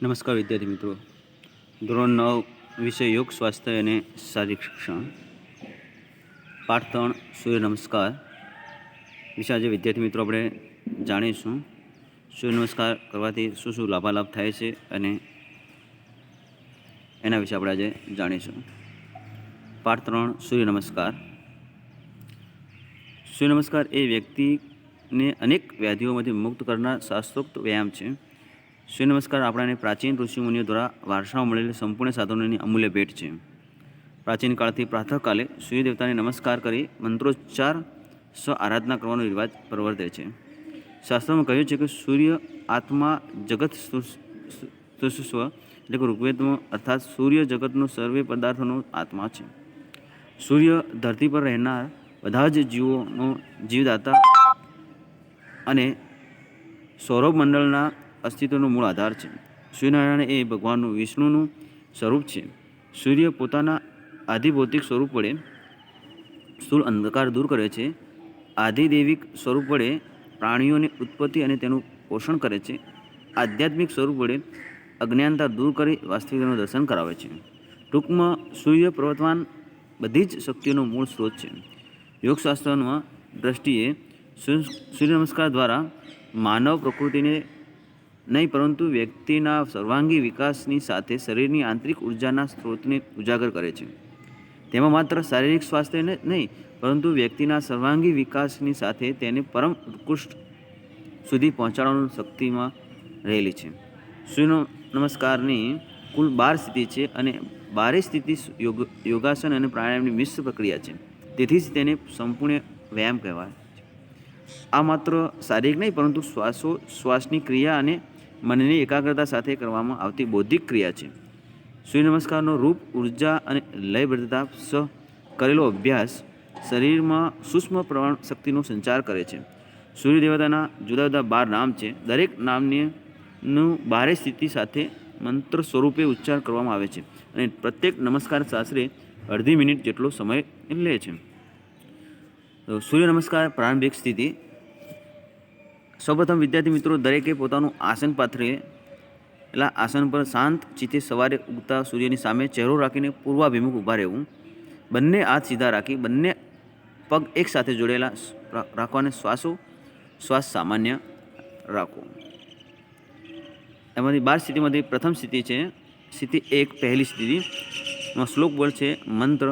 નમસ્કાર વિદ્યાર્થી મિત્રો. ધોરણ 9 વિષય યોગ સ્વાસ્થ્ય અને શારીરિક શિક્ષણ, પાઠ 3 સૂર્ય નમસ્કાર વિશે આજે વિદ્યાર્થી મિત્રો આપણે જાણીશું. સૂર્ય નમસ્કાર કરવાથી શું શું લાભાલાભ થાય છે અને એના વિશે આપણે આજે જાણીશું. પાઠ 3 સૂર્ય નમસ્કાર. સૂર્ય નમસ્કાર એ વ્યક્તિને અનેક વ્યાધિઓમાંથી મુક્ત કરનાર શાસ્ત્રોક્ત વ્યાયામ છે. સૂર્ય નમસ્કાર આપણાને પ્રાચીન ઋષિમુનિઓ દ્વારા વારસામાં મળેલી સંપૂર્ણ સાધનોની અમૂલ્ય ભેટ છે. પ્રાચીન કાળથી પ્રાતઃકાલે સૂર્ય દેવતાને નમસ્કાર કરી મંત્રોચ્ચાર આરાધના કરવાનો રિવાજ પ્રવર્તે છે. શાસ્ત્રોમાં કહ્યું છે કે સૂર્ય આત્મા જગત સ્તુષ્વ એટલે કે ઋગ્વેદમાં અર્થાત સૂર્ય જગતનો સર્વે પદાર્થોનો આત્મા છે. સૂર્ય ધરતી પર રહેનાર બધા જ જીવોનો જીવદાતા અને સૌરભમંડળના અસ્તિત્વનો મૂળ આધાર છે. સૂર્યનારાયણ એ ભગવાન વિષ્ણુનું સ્વરૂપ છે. સૂર્ય પોતાના આધિભૌતિક સ્વરૂપ વડે સ્થૂળ અંધકાર દૂર કરે છે. આધિદૈવિક સ્વરૂપ વડે પ્રાણીઓની ઉત્પત્તિ અને તેનું પોષણ કરે છે. આધ્યાત્મિક સ્વરૂપ વડે અજ્ઞાનતા દૂર કરી વાસ્તવિકતાનું દર્શન કરાવે છે. ટૂંકમાં સૂર્ય પ્રવર્તમાન બધી જ શક્તિઓનો મૂળ સ્ત્રોત છે. યોગશાસ્ત્રમાં દ્રષ્ટિએ સૂર્ય નમસ્કાર દ્વારા માનવ પ્રકૃતિને નહીં પરંતુ વ્યક્તિના સર્વાંગી વિકાસની સાથે શરીરની આંતરિક ઉર્જાના સ્ત્રોતને ઉજાગર કરે છે. તેમાં માત્ર શારીરિક સ્વાસ્થ્ય નહીં પરંતુ વ્યક્તિના સર્વાંગી વિકાસની સાથે તેને પરમ ઉત્કૃષ્ટ સુધી પહોંચાડવાની શક્તિમાં રહેલી છે. સૂર્ય નમસ્કારની કુલ 12 સ્થિતિ છે અને 12 સ્થિતિ યોગાસન અને પ્રાણાયામની મિશ્ર પ્રક્રિયા છે. તેથી જ તેને સંપૂર્ણ વ્યાયામ કહેવાય છે. આ માત્ર શારીરિક નહીં પરંતુ શ્વાસની ક્રિયા અને મનની એકાગ્રતા સાથે કરવામાં આવતી બૌદ્ધિક ક્રિયા છે. સૂર્ય નમસ્કારનો રૂપ, ઉર્જા અને લયબદ્ધતા સહ કરેલો અભ્યાસ શરીરમાં સૂક્ષ્મ પ્રમાણ શક્તિનો સંચાર કરે છે. સૂર્ય દેવતાના જુદા જુદા 12 નામ છે. દરેક નામનું 12 સ્થિતિ સાથે મંત્ર સ્વરૂપે ઉચ્ચાર કરવામાં આવે છે અને પ્રત્યેક નમસ્કાર આશરે અડધી મિનિટ જેટલો સમય લે છે. સૂર્ય નમસ્કાર પ્રારંભિક સ્થિતિ. સૌપ્રથમ વિદ્યાર્થી મિત્રો દરેકે પોતાનું આસન પાથરેલા આસન પર શાંત ચિત્તે સવારે ઉગતા સૂર્યની સામે ચહેરો રાખીને પૂર્વાભિમુખ ઊભા રહેવું. બંને હાથ સીધા રાખી બંને પગ એકસાથે જોડેલા રાખવાને શ્વાસ સામાન્ય રાખવો. એમાંથી 12 સ્થિતિમાંથી પ્રથમ સ્થિતિ છે સ્થિતિ 1 પહેલી સ્થિતિમાં શ્લોક બોલ છે મંત્ર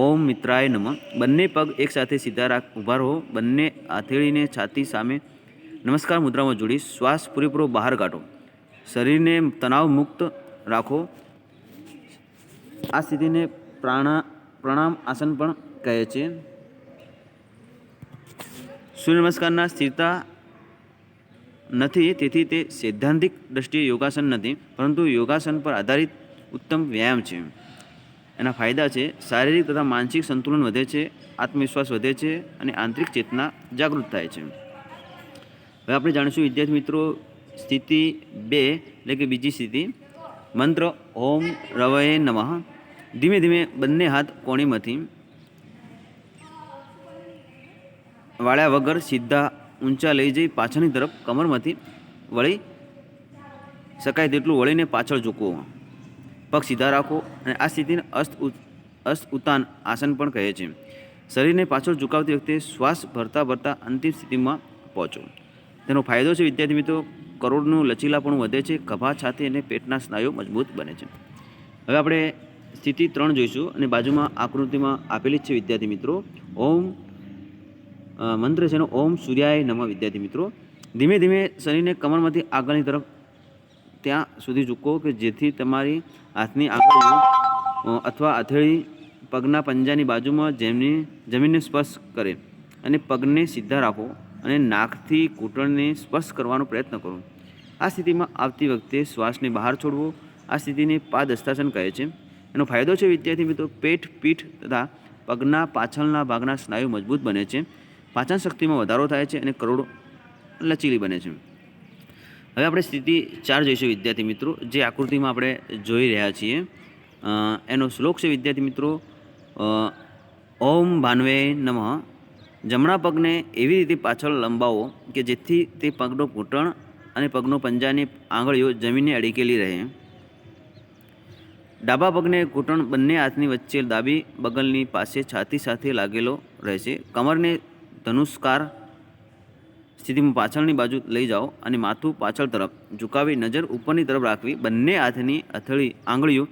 ઓમ મિત્રાય નમઃ. બંને પગ એકસાથે સીધા ઊભા રહો. બંને હથેળીને છાતી સામે નમસ્કાર મુદ્રામાં જોડી શ્વાસ પૂરેપૂરો બહાર કાઢો. શરીરને તણાવ મુક્ત રાખો. આ સ્થિતિને પ્રણામ આસન પણ કહે છે. સૂર્ય નમસ્કારના સ્થિરતા નથી, તેથી તે સૈદ્ધાંતિક દ્રષ્ટિએ યોગાસન નથી પરંતુ યોગાસન પર આધારિત ઉત્તમ વ્યાયામ છે. એના ફાયદા છે શારીરિક તથા માનસિક સંતુલન વધે છે, આત્મવિશ્વાસ વધે છે અને આંતરિક ચેતના જાગૃત થાય છે. હવે આપણે જાણીશું વિદ્યાર્થી મિત્રો સ્થિતિ 2 એટલે કે બીજી સ્થિતિ મંત્ર ઓમ રવયે નમઃ. ધીમે ધીમે બંને હાથ કોણીમાંથી વાળ્યા વગર સીધા ઊંચા લઈ જઈ પાછળની તરફ કમરમાંથી વળી શકાય તેટલું વળીને પાછળ ઝૂકવો. પગ સીધા રાખો અને આ સ્થિતિને અસ્ત ઉત્તાન આસન પણ કહે છે. શરીરને પાછળ ઝુકાવતી વખતે શ્વાસ ભરતા ભરતા અંતિમ સ્થિતિમાં પહોંચો. તેનો ફાયદો છે વિદ્યાર્થી મિત્રો કરોડનું લચીલાપણું વધે છે, ખભા, છાતી અને પેટના સ્નાયુઓ મજબૂત બને છે. હવે આપણે સ્થિતિ 3 જોઈશું અને બાજુમાં આકૃતિમાં આપેલી જ છે વિદ્યાર્થી મિત્રો. ઓમ મંત્ર છે એનો ઓમ સૂર્યાય નમઃ. વિદ્યાર્થી મિત્રો ધીમે ધીમે શરીરને કમરમાંથી આગળની તરફ ત્યાં સુધી ઝૂકો કે જેથી તમારી હાથની આગળ અથવા હથેળી પગના પંજાની બાજુમાં જમીનને સ્પર્શ કરે અને પગને સીધા રાખો અને નાકથી ઘૂંટણને સ્પર્શ કરવાનો પ્રયત્ન કરો. આ સ્થિતિમાં આવતી વખતે શ્વાસને બહાર છોડવો. આ સ્થિતિને પાદહસ્તાસન કહે છે. એનો ફાયદો છે વિદ્યાર્થી મિત્રો પેટ, પીઠ તથા પગના પાછળના ભાગના સ્નાયુ મજબૂત બને છે, પાચન શક્તિમાં વધારો થાય છે અને કરોડ લચીલી બને છે. હવે આપણે સ્થિતિ 4 જોઈશું વિદ્યાર્થી મિત્રો, જે આકૃતિમાં આપણે જોઈ રહ્યા છીએ. એનો શ્લોક છે વિદ્યાર્થી મિત્રો ઓમ ભાન્વે નમઃ. જમણા પગને એવી રીતે પાછળ લંબાવો કે જેથી તે પગનો ઘૂંટણ અને પગનો પંજાની આંગળીઓ જમીનને અડીકેલી રહે. ડાબા પગને ઘૂંટણ બંને હાથની વચ્ચે ડાબી બગલની પાસે છાતી સાથે લાગેલો રહેશે. કમરને ધનુષ્કાર સ્થિતિમાં પાછળની બાજુ લઈ જાઓ અને માથું પાછળ તરફ ઝુકાવી નજર ઉપરની તરફ રાખવી. બંને હાથની આંગળીઓ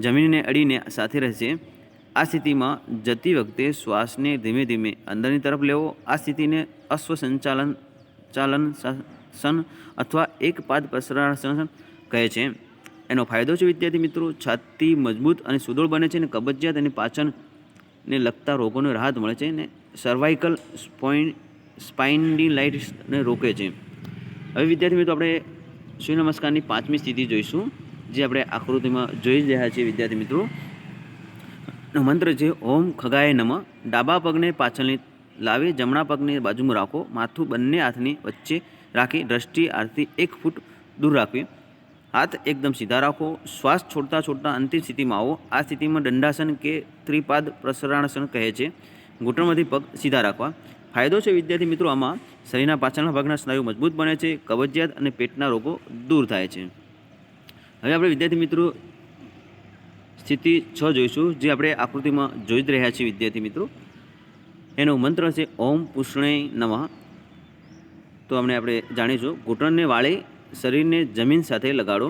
જમીનને અડીને સાથે રહેશે. આ સ્થિતિમાં જતી વખતે શ્વાસને ધીમે ધીમે અંદરની તરફ લેવો. આ સ્થિતિને અશ્વસંચાલન અથવા એક પાદ પ્રસરણાસન કહે છે. એનો ફાયદો છે વિદ્યાર્થી મિત્રો, છાતી મજબૂત અને સુદૃઢ બને છે અને કબજિયાત અને પાચનને લગતા રોગોને રાહત મળે છે અને સર્વાઇકલ સ્પાઇન્ડિલાઇટિસને રોકે છે. હવે વિદ્યાર્થી મિત્રો આપણે સૂર્ય નમસ્કારની 5મી સ્થિતિ જોઈશું, જે આપણે આકૃતિમાં જોઈ રહ્યા છીએ. વિદ્યાર્થી મિત્રો મંત્ર છે ઓમ ખગાય નમઃ. ડાબા પગને પાછળની લાવી જમણા પગને બાજુમાં રાખો. માથું બંને હાથની વચ્ચે રાખી દ્રષ્ટિ આરતી 1 ફૂટ દૂર રાખવી. હાથ એકદમ સીધા રાખો. શ્વાસ છોડતા છોડતા અંતિમ સ્થિતિમાં આવો. આ સ્થિતિમાં દંડાસન કે ત્રિપાદ પ્રસરણાસન કહે છે. ઘૂંટણમાંથી પગ સીધા રાખવા. ફાયદો છે વિદ્યાર્થી મિત્રો, આમાં શરીરના પાછળના ભાગના સ્નાયુ મજબૂત બને છે, કબજિયાત અને પેટના રોગો દૂર થાય છે. હવે આપણે વિદ્યાર્થી મિત્રો સ્થિતિ 6 જોઈશું, જે આપણે આકૃતિમાં જોઈ જ રહ્યા છીએ. વિદ્યાર્થી મિત્રો એનો મંત્ર છે ઓમ પુષ્ણે નમઃ. તો આપણે જાણીશું. ઘૂંટણને વાળી શરીરને જમીન સાથે લગાડો.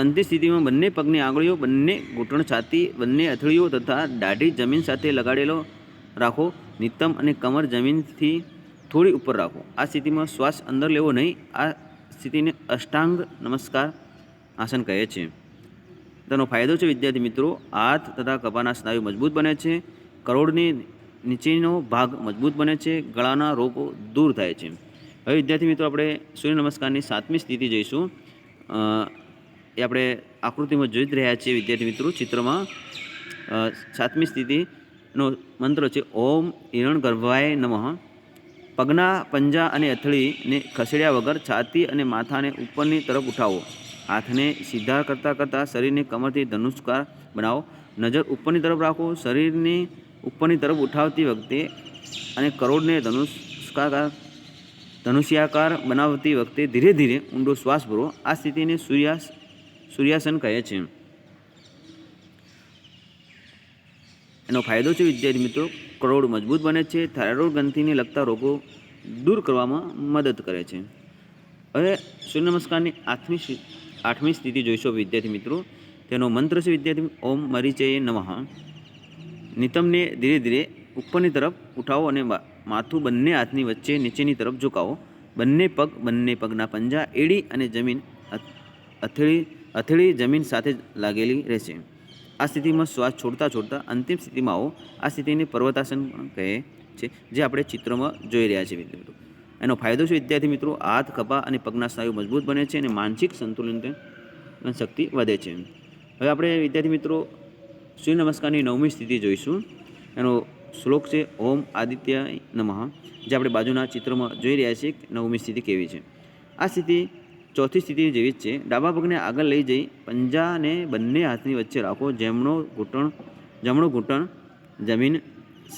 અંતિમ સ્થિતિમાં બંને પગની આંગળીઓ, બંને ઘૂંટણ, છાતી, બંને અથડીઓ તથા દાઢી જમીન સાથે લગાડેલો રાખો. નિતંબ અને કમર જમીનથી થોડી ઉપર રાખો. આ સ્થિતિમાં શ્વાસ અંદર લેવો નહીં. આ સ્થિતિને અષ્ટાંગ નમસ્કાર આસન કહે છે. તેનો ફાયદો છે વિદ્યાર્થી મિત્રો, હાથ તથા કપાળના સ્નાયુ મજબૂત બને છે, કરોડની નીચેનો ભાગ મજબૂત બને છે, ગળાના રોગો દૂર થાય છે. હવે વિદ્યાર્થી મિત્રો આપણે સૂર્ય નમસ્કારની 7મી સ્થિતિ જોઈશું. એ આપણે આકૃતિમાં જોઈ જ રહ્યા છીએ. વિદ્યાર્થી મિત્રો ચિત્રમાં 7મી સ્થિતિનો મંત્ર છે ઓમ હિરણગર્ભાય નમઃ. પગના પંજા અને અથડીને ખસેડ્યા વગર છાતી અને માથાને ઉપરની તરફ ઉઠાવો. હાથને સીધા કરતાં કરતાં શરીરને કમરથી ધનુષ્કાર બનાવો. નજર ઉપરની તરફ રાખો. શરીરને ઉપરની તરફ ઉઠાવતી વખતે અને કરોડને ધનુષ્યાકાર બનાવતી વખતે ધીરે ધીરે ઊંડો શ્વાસ ભરો. આ સ્થિતિને સૂર્યાસન કહે છે. એનો ફાયદો છે વિદ્યાર્થી મિત્રો, કરોડ મજબૂત બને છે, થાઇરોઇડ ગ્રંથિને લગતા રોગો દૂર કરવામાં મદદ કરે છે. હવે સૂર્ય નમસ્કારની 8મી સ્થિતિ જોઈશું વિદ્યાર્થી મિત્રો. તેનો મંત્ર છે વિદ્યાર્થી ઓમ મરીચયે નમઃ. નિતંબને ધીરે ધીરે ઉપરની તરફ ઉઠાવો અને માથું બંને હાથની વચ્ચે નીચેની તરફ ઝુકાવો. બંને પગના પંજા, એડી અને જમીન અથડી જમીન સાથે લાગેલી રહેશે. આ સ્થિતિમાં શ્વાસ છોડતા છોડતા અંતિમ સ્થિતિમાં આવો. આ સ્થિતિને પર્વતાસન કહે છે, જે આપણે ચિત્રમાં જોઈ રહ્યા છીએ વિદ્યાર્થી મિત્રો. એનો ફાયદો છે વિદ્યાર્થી મિત્રો, હાથ, ખભા અને પગના સ્નાયુ મજબૂત બને છે અને માનસિક સંતુલન શક્તિ વધે છે. હવે આપણે વિદ્યાર્થી મિત્રો સૂર્ય નમસ્કારની 9મી સ્થિતિ જોઈશું. એનો શ્લોક છે ઓમ આદિત્ય નમઃ, જે આપણે બાજુના ચિત્રમાં જોઈ રહ્યા છીએ 9મી સ્થિતિ કેવી છે. આ સ્થિતિ 4થી સ્થિતિ જેવી જ છે. ડાબા પગને આગળ લઈ જઈ પંજાને બંને હાથની વચ્ચે રાખો. જમણો ઘૂંટણ જમીન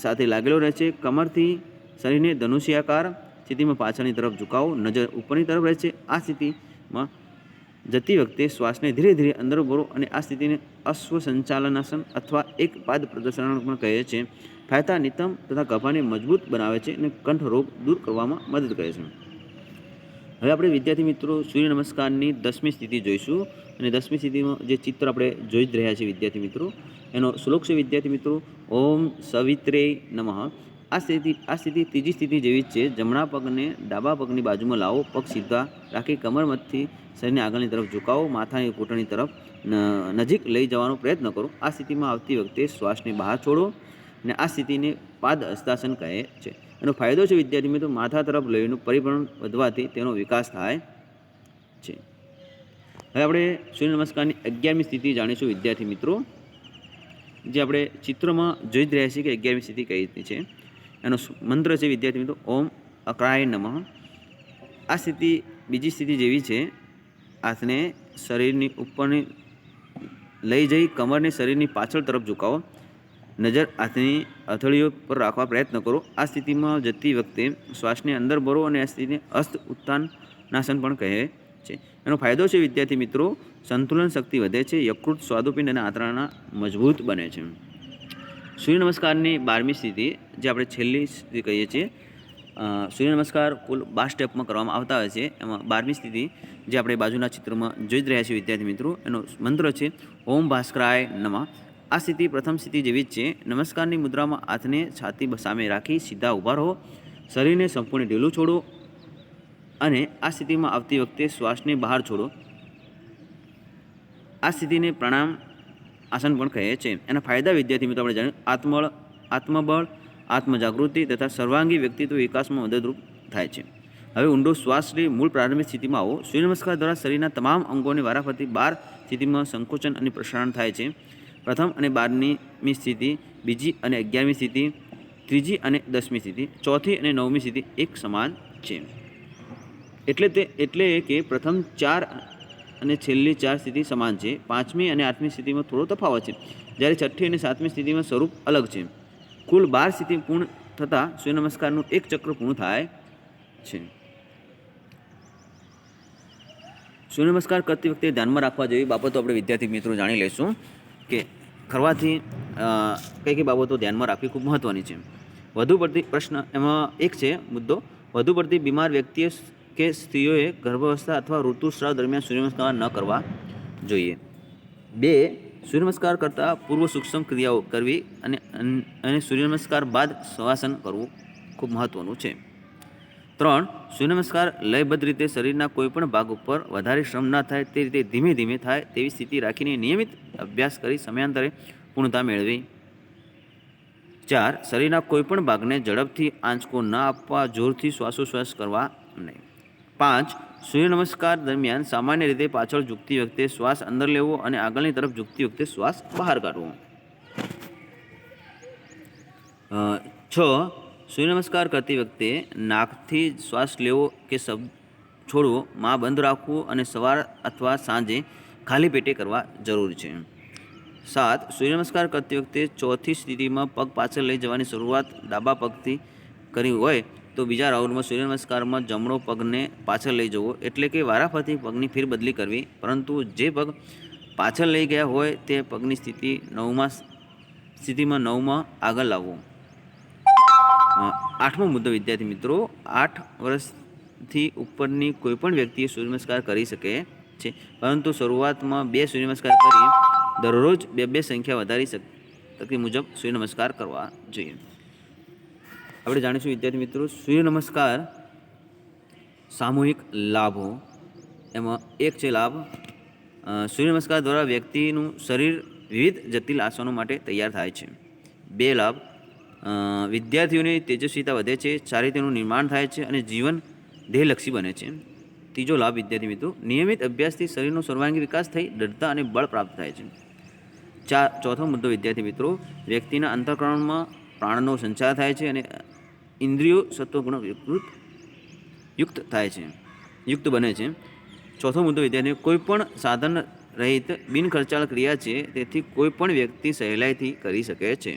સાથે લાગેલો રહે છે. કમરથી શરીરને ધનુષ્યાકાર સ્થિતિમાં પાછળની તરફ ઝુકાવો. નજર ઉપરની તરફ રહે છે. આ સ્થિતિમાં જતી વખતે શ્વાસને ધીરે ધીરે અંદર ભરો અને આ સ્થિતિને અશ્વસંચાલનાસન અથવા એક પાદ પ્રદર્શન પણ કહે છે. ફાયદા નિતંબ તથા ગભાને મજબૂત બનાવે છે અને કંઠ રોગ દૂર કરવામાં મદદ કરે છે. હવે આપણે વિદ્યાર્થી મિત્રો સૂર્ય નમસ્કારની 10મી સ્થિતિ જોઈશું. અને 10મી સ્થિતિમાં જે ચિત્ર આપણે જોઈ જ રહ્યા છીએ વિદ્યાર્થી મિત્રો, એનો શ્લોક છે વિદ્યાર્થી મિત્રો ઓમ સવિત્રે નમઃ. આ સ્થિતિ ત્રીજી સ્થિતિ જેવી જ છે. જમણા પગને ડાબા પગની બાજુમાં લાવો. પગ સીધા રાખી કમરમથી શરીરને આગળની તરફ ઝુકાવો. માથાની ઘૂંટણની તરફ નજીક લઈ જવાનો પ્રયત્ન કરો. આ સ્થિતિમાં આવતી વખતે શ્વાસને બહાર છોડો અને આ સ્થિતિને પાદ હસ્તાસન કહે છે. એનો ફાયદો છે વિદ્યાર્થી મિત્રો, માથા તરફ લોહીનું પરિભ્રમણ વધવાથી તેનો વિકાસ થાય છે. હવે આપણે સૂર્ય નમસ્કારની 11મી સ્થિતિ જાણીશું વિદ્યાર્થી મિત્રો, જે આપણે ચિત્રમાં જોઈ જ રહ્યા છીએ કે 11મી સ્થિતિ કઈ રીતની છે. એનો મંત્ર છે વિદ્યાર્થી મિત્રો ઓમ અક્રાય નમઃ. આ સ્થિતિ બીજી સ્થિતિ જેવી છે. હાથને શરીરની ઉપરની લઈ જઈ કમરને શરીરની પાછળ તરફ ઝુકાવો. નજર હાથની હથેળીઓ પર રાખવા પ્રયત્ન કરો. આ સ્થિતિમાં જતી વખતે શ્વાસને અંદર ભરો અને આ સ્થિતિને હસ્ત ઉત્થાન નાસન પણ કહે છે. એનો ફાયદો છે વિદ્યાર્થી મિત્રો, સંતુલન શક્તિ વધે છે, યકૃત, સ્વાદુપિંડ અને આંતરડા મજબૂત બને છે. સૂર્ય નમસ્કારની 12મી સ્થિતિ, જે આપણે છેલ્લી સ્થિતિ કહીએ છીએ. સૂર્ય નમસ્કાર કુલ 12 સ્ટેપમાં કરવામાં આવતા હોય છે. એમાં 12મી સ્થિતિ, જે આપણે બાજુના ચિત્રમાં જોઈ જ રહ્યા છીએ વિદ્યાર્થી મિત્રો, એનો મંત્ર છે ઓમ ભાસ્કરાય નમઃ. આ સ્થિતિ પ્રથમ સ્થિતિ જેવી જ છે. નમસ્કારની મુદ્રામાં હાથને છાતી સામે રાખી સીધા ઊભા રહો, શરીરને સંપૂર્ણ ઢીલું છોડો અને આ સ્થિતિમાં આવતી વખતે શ્વાસને બહાર છોડો. આ સ્થિતિને પ્રાણાયામ આસન પણ કહે છે. એના ફાયદા વિદ્યાર્થી મિત્રો આપણે જાણ્યું, આત્મબળ, આત્મજાગૃતિ તથા સર્વાંગી વ્યક્તિત્વ વિકાસમાં મદદરૂપ થાય છે. હવે ઊંડો શ્વાસ લઈ મૂળ પ્રારંભિક સ્થિતિમાં આવો. સૂર્ય નમસ્કાર દ્વારા શરીરના તમામ અંગોને વારાફરતી 12 સ્થિતિમાં સંકોચન અને પ્રસારણ થાય છે. પ્રથમ અને 12મી સ્થિતિ, બીજી અને 11મી સ્થિતિ, ત્રીજી અને 10મી સ્થિતિ, ચોથી અને 9મી સ્થિતિ એક સમાન છે. એટલે કે પ્રથમ 4 અને છેલ્લી 4 સ્થિતિ સમાન છે. 5મી અને 8મી સ્થિતિમાં થોડો તફાવત છે, જ્યારે 6ઠ્ઠી અને 7મી સ્થિતિમાં સ્વરૂપ અલગ છે. કુલ 12 સ્થિતિ પૂર્ણ થતાં સૂર્ય નમસ્કારનું એક ચક્ર પૂર્ણ થાય છે. સૂર્ય નમસ્કાર કરતી વખતે ધ્યાનમાં રાખવા જેવી બાબતો આપણે વિદ્યાર્થી મિત્રો જાણી લઈશું કે કરવાથી કઈ કઈ બાબતો ધ્યાનમાં રાખવી ખૂબ મહત્ત્વની છે. વધુ પડતી પ્રશ્ન એમાં એક છે મુદ્દો, વધુ પડતી બીમાર વ્યક્તિએ કે સ્ત્રીઓએ ગર્ભાવસ્થા અથવા ઋતુસ્રાવ દરમિયાન સૂર્ય નમસ્કાર ન કરવા જોઈએ. 2. સૂર્ય નમસ્કાર કરતાં પૂર્વ સૂક્ષ્મ ક્રિયાઓ કરવી અને સૂર્ય નમસ્કાર બાદ શવાસન કરવું ખૂબ મહત્ત્વનું છે. 3. સૂર્ય નમસ્કાર લયબદ્ધ રીતે શરીરના કોઈપણ ભાગ ઉપર વધારે શ્રમ ન થાય તે રીતે ધીમે ધીમે થાય તેવી સ્થિતિ રાખીને નિયમિત અભ્યાસ કરી સમયાંતરે પૂર્ણતા મેળવી. 4. શરીરના કોઈપણ ભાગને ઝડપથી આંચકો ન આપવા, જોરથી શ્વાસોશ્વાસ કરવા નહીં. 5. સૂર્ય નમસ્કાર દરમિયાન સામાન્ય રીતે પાછળ ઝૂકતી વખતે શ્વાસ અંદર લેવો અને આગળની તરફ ઝૂકતી વખતે શ્વાસ બહાર કાઢવો. 6. સૂર્ય નમસ્કાર કરતી વખતે નાકથી શ્વાસ લેવો કે શબ્દ છોડવો, માં બંધ રાખવું અને સવાર અથવા સાંજે ખાલી પેટે કરવા જરૂરી છે. 7. સૂર્ય નમસ્કાર કરતી વખતે ચોથી સ્થિતિમાં પગ પાછળ લઈ જવાની શરૂઆત ડાબા પગથી કરી હોય તો બીજા રાઉન્ડમાં સૂર્ય નમસ્કારમાં જમણો પગને પાછળ લઈ જવો, એટલે કે વારાફરતી પગની ફેરબદલી કરવી, પરંતુ જે પગ પાછળ લઈ ગયા હોય તે પગની સ્થિતિમાં 9માં આગળ લાવવો. 8મો મુદ્દો વિદ્યાર્થી મિત્રો, 8 વર્ષથી ઉપરની કોઈપણ વ્યક્તિએ સૂર્ય નમસ્કાર કરી શકે છે, પરંતુ શરૂઆતમાં 2 સૂર્ય નમસ્કાર કરી દરરોજ 2 સંખ્યા વધારી શક્તિ મુજબ સૂર્ય નમસ્કાર કરવા જોઈએ. આપણે જાણીશું વિદ્યાર્થી મિત્રો સૂર્ય નમસ્કાર સામૂહિક લાભો. એમાં એક છે લાભ, સૂર્ય નમસ્કાર દ્વારા વ્યક્તિનું શરીર વિવિધ જટિલ આસનો માટે તૈયાર થાય છે. 2 લાભ, વિદ્યાર્થીઓની તેજસ્વીતા વધે છે, ચારિત્ર્યનું નિર્માણ થાય છે અને જીવન ધ્યેયલક્ષી બને છે. 3જો લાભ વિદ્યાર્થી મિત્રો, નિયમિત અભ્યાસથી શરીરનો સર્વાંગી વિકાસ થઈ દ્રઢતા અને બળ પ્રાપ્ત થાય છે. 4થો મુદ્દો વિદ્યાર્થી મિત્રો, વ્યક્તિના અંતઃકરણમાં પ્રાણનો સંચાર થાય છે અને ઇન્દ્રિયો સત્વગુણ યુક્ત બને છે. 4થો મુદ્દો વિદ્યાર્થી, કોઈપણ સાધન રહિત બિનખર્ચાળ ક્રિયા છે, તેથી કોઈપણ વ્યક્તિ સહેલાઈથી કરી શકે છે.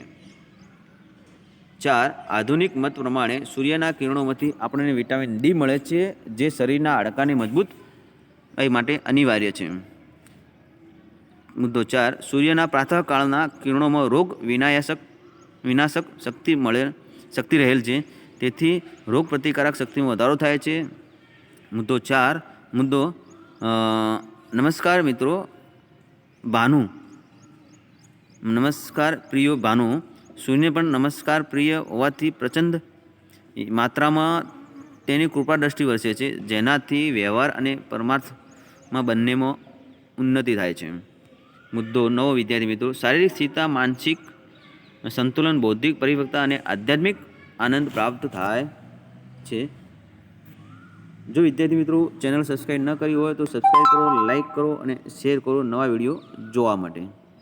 4. આધુનિક મત પ્રમાણે સૂર્યના કિરણોમાંથી આપણને વિટામિન ડી મળે છે, જે શરીરના હાડકાને મજબૂત માટે અનિવાર્ય છે. મુદ્દો 4. સૂર્યના પ્રાતઃકાળના કિરણોમાં રોગ વિનાશક શક્તિ રહેલ છે, તેથી રોગ પ્રતિકારક શક્તિમાં વધારો થાય છે. મુદ્દો 4. નમસ્કાર મિત્રો ભાનુ, સૂર્ય પણ નમસ્કાર પ્રિય હોવાથી પ્રચંડ માત્રામાં તેની કૃપા દ્રષ્ટિ વરસે છે, જેનાથી વ્યવહાર અને પરમાર્થમાં બંનેમાં ઉન્નતિ થાય છે. મુદ્દો 9 વિદ્યાર્થી મિત્રો, શારીરિક સ્થિરતા, માનસિક સંતુલન, બૌદ્ધિક પરિપક્વતા અને આધ્યાત્મિક આનંદ પ્રાપ્ત થાય છે. જો વિદ્યાર્થી મિત્રો ચેનલ સબસ્ક્રાઈબ ન કરી હોય તો સબસ્ક્રાઈબ કરો, લાઈક કરો અને શેર કરો નવા વિડીયો જોવા માટે.